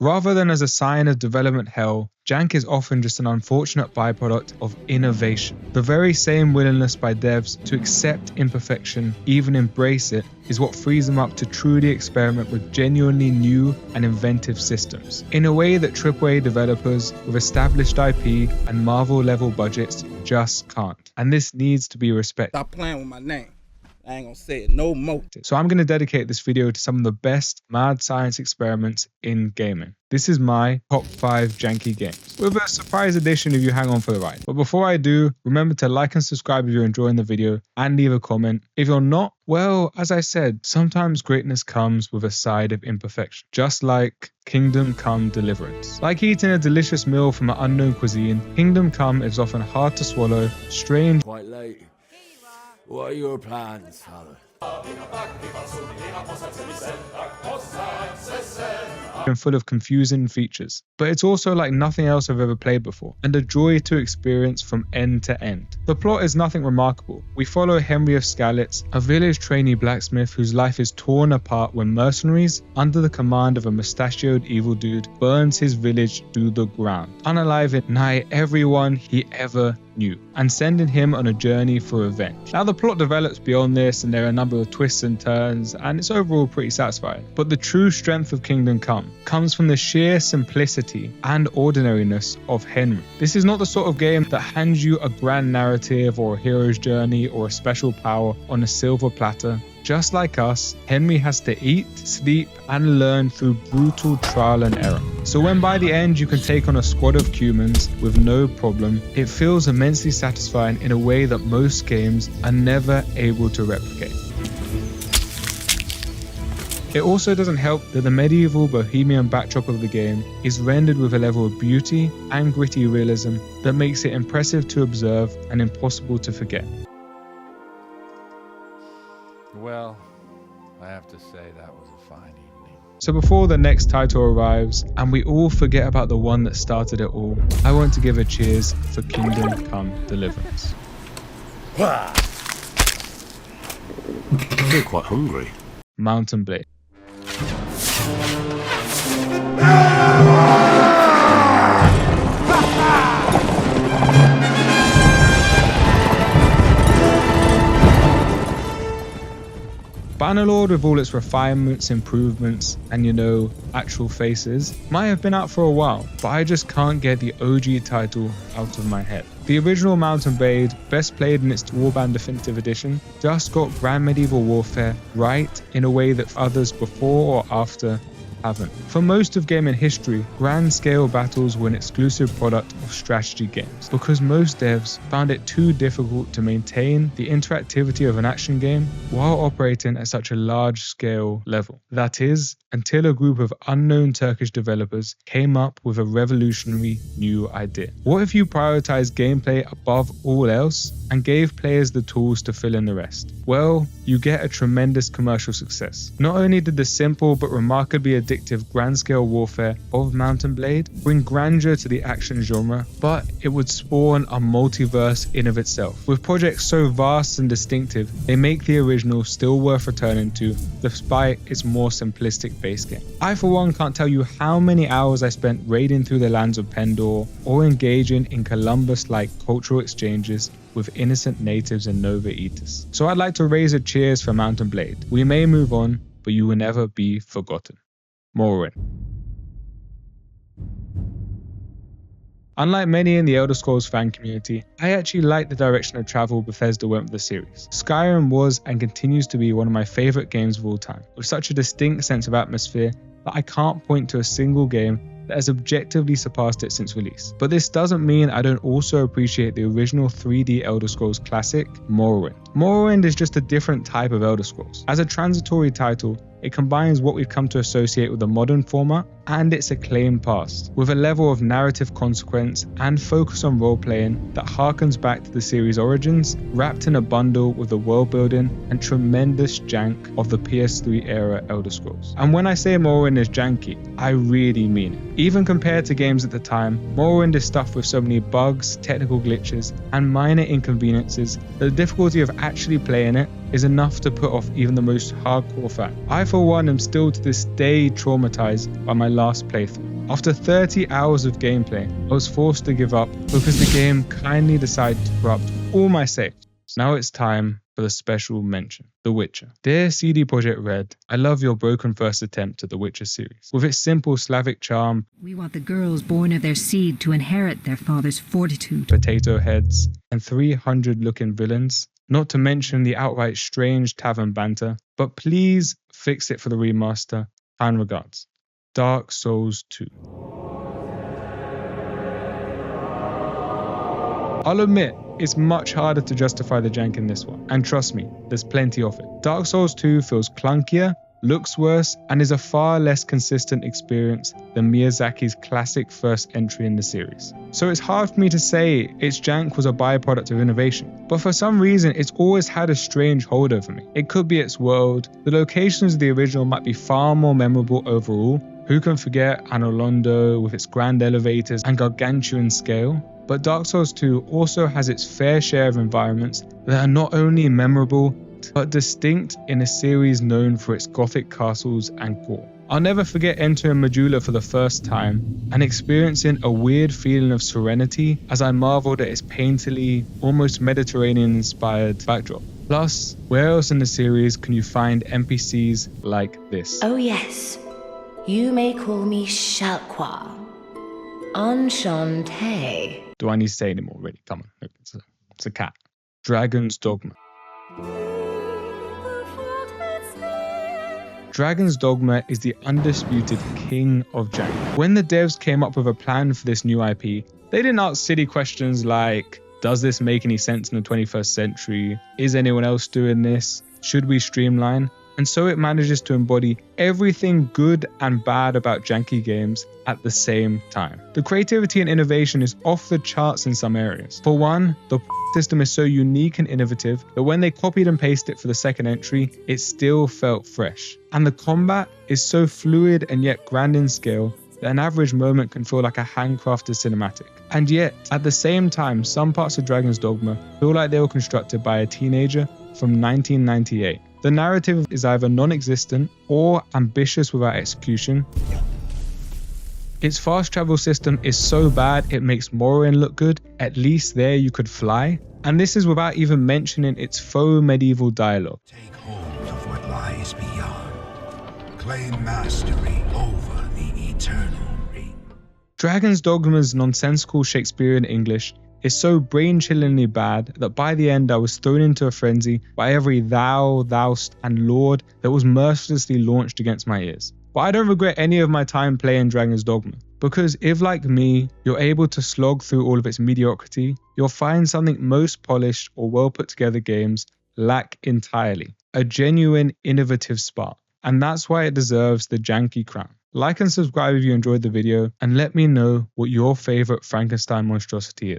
Rather than as a sign of development hell, Jank is often just an unfortunate byproduct of innovation. The very same willingness by devs to accept imperfection, even embrace it, is what frees them up to truly experiment with genuinely new and inventive systems, in a way that AAA developers with established IP and Marvel-level budgets just can't. And this needs to be respected. Stop playing with my name. I ain't gonna say it no more. So I'm going to dedicate this video to some of the best mad science experiments in gaming. This is my top 5 janky games, with a surprise addition if you hang on for the ride. But before I do, remember to like and subscribe if you're enjoying the video, and leave a comment. If you're not, well, as I said, sometimes greatness comes with a side of imperfection, just like Kingdom Come Deliverance. Like eating a delicious meal from an unknown cuisine, Kingdom Come is often hard to swallow, strange, Quite late. What are your plans, father? and full of confusing features. But it's also like nothing else I've ever played before, and a joy to experience from end to end. The plot is nothing remarkable. We follow Henry of Skalitz, a village trainee blacksmith whose life is torn apart when mercenaries, under the command of a mustachioed evil dude, burns his village to the ground, unaliving nigh everyone he ever knew, and sending him on a journey for revenge. Now the plot develops beyond this, and there are a number of twists and turns, and it's overall pretty satisfying. But the true strength of Kingdom Come comes from the sheer simplicity and ordinariness of Henry. This is not the sort of game that hands you a grand narrative or a hero's journey or a special power on a silver platter. Just like us, Henry has to eat, sleep, and learn through brutal trial and error. So when by the end you can take on a squad of humans with no problem, it feels immensely satisfying in a way that most games are never able to replicate. It also doesn't help that the medieval bohemian backdrop of the game is rendered with a level of beauty and gritty realism that makes it impressive to observe and impossible to forget. Well, I have to say that was a fine evening. So before the next title arrives and we all forget about the one that started it all, I want to give a cheers for Kingdom Come Deliverance. I feel quite hungry. Mountain Blade. Bannerlord, with all its refinements, improvements, and actual faces, might have been out for a while, but I just can't get the OG title out of my head. The original Mountain Blade, best played in its Warband Definitive Edition, just got Grand Medieval Warfare right in a way that others before or after haven't. For most of gaming history, grand scale battles were an exclusive product of strategy games, because most devs found it too difficult to maintain the interactivity of an action game while operating at such a large scale level. That is, until a group of unknown Turkish developers came up with a revolutionary new idea. What if you prioritized gameplay above all else and gave players the tools to fill in the rest? Well, you get a tremendous commercial success. Not only did the simple but remarkably addictive grand-scale warfare of Mountain Blade bring grandeur to the action genre, but it would spawn a multiverse in of itself. With projects so vast and distinctive, they make the original still worth returning to, despite its more simplistic base game. I for one can't tell you how many hours I spent raiding through the lands of Pendor or engaging in Columbus-like cultural exchanges with innocent natives in Nova Eatus. So I'd like to raise a cheers for Mountain Blade. We may move on, but you will never be forgotten. Morrowind. Unlike many in the Elder Scrolls fan community, I actually like the direction of travel Bethesda went with the series. Skyrim was and continues to be one of my favourite games of all time, with such a distinct sense of atmosphere that I can't point to a single game that has objectively surpassed it since release. But this doesn't mean I don't also appreciate the original 3D Elder Scrolls classic, Morrowind. Morrowind is just a different type of Elder Scrolls. As a transitory title, it combines what we've come to associate with the modern format and its acclaimed past, with a level of narrative consequence and focus on role-playing that harkens back to the series' origins, wrapped in a bundle with the world-building and tremendous jank of the PS3-era Elder Scrolls. And when I say Morrowind is janky, I really mean it. Even compared to games at the time, Morrowind is stuffed with so many bugs, technical glitches, and minor inconveniences that the difficulty of actually playing it is enough to put off even the most hardcore fan. I for one am still to this day traumatized by my last playthrough. After 30 hours of gameplay, I was forced to give up because the game kindly decided to corrupt all my saves. Now it's time for the special mention, The Witcher. Dear CD Projekt Red, I love your broken first attempt at the Witcher series. With its simple Slavic charm, We want the girls born of their seed to inherit their father's fortitude. potato heads, and 300-looking villains, not to mention the outright strange tavern banter, but please fix it for the remaster. Kind regards. Dark Souls 2. I'll admit, it's much harder to justify the jank in this one, and trust me, there's plenty of it. Dark Souls 2 feels clunkier, looks worse, and is a far less consistent experience than Miyazaki's classic first entry in the series. So it's hard for me to say its jank was a byproduct of innovation, but for some reason it's always had a strange hold over me. It could be its world, the locations of the original might be far more memorable overall. Who can forget Anor Londo with its grand elevators and gargantuan scale? But Dark Souls 2 also has its fair share of environments that are not only memorable, but distinct in a series known for its gothic castles and gore. I'll never forget entering Majula for the first time and experiencing a weird feeling of serenity as I marveled at its painterly, almost Mediterranean-inspired backdrop. Plus, where else in the series can you find NPCs like this? Oh yes, you may call me Shalqua. Enchanté. Do I need to say any more? Really? Come on. It's a cat. Dragon's Dogma. Dragon's Dogma is the undisputed king of jank. When the devs came up with a plan for this new IP, they didn't ask silly questions like, does this make any sense in the 21st century? Is anyone else doing this? Should we streamline? And so it manages to embody everything good and bad about janky games at the same time. The creativity and innovation is off the charts in some areas. For one, the system is so unique and innovative that when they copied and pasted it for the second entry, it still felt fresh. And the combat is so fluid and yet grand in scale that an average moment can feel like a handcrafted cinematic. And yet, at the same time, some parts of Dragon's Dogma feel like they were constructed by a teenager from 1998. The narrative is either non-existent or ambitious without execution. Its fast travel system is so bad it makes Morrowind look good, at least there you could fly. And this is without even mentioning its faux medieval dialogue. Take hold of what lies beyond. Claim mastery over the eternal ring. Dragon's Dogma's nonsensical Shakespearean English is so brain-chillingly bad that by the end I was thrown into a frenzy by every thou, thou'st, and lord that was mercilessly launched against my ears. But I don't regret any of my time playing Dragon's Dogma, because if, like me, you're able to slog through all of its mediocrity, you'll find something most polished or well put together games lack entirely: a genuine innovative spark. And that's why it deserves the janky crown. Like and subscribe if you enjoyed the video, and let me know what your favorite Frankenstein monstrosity is.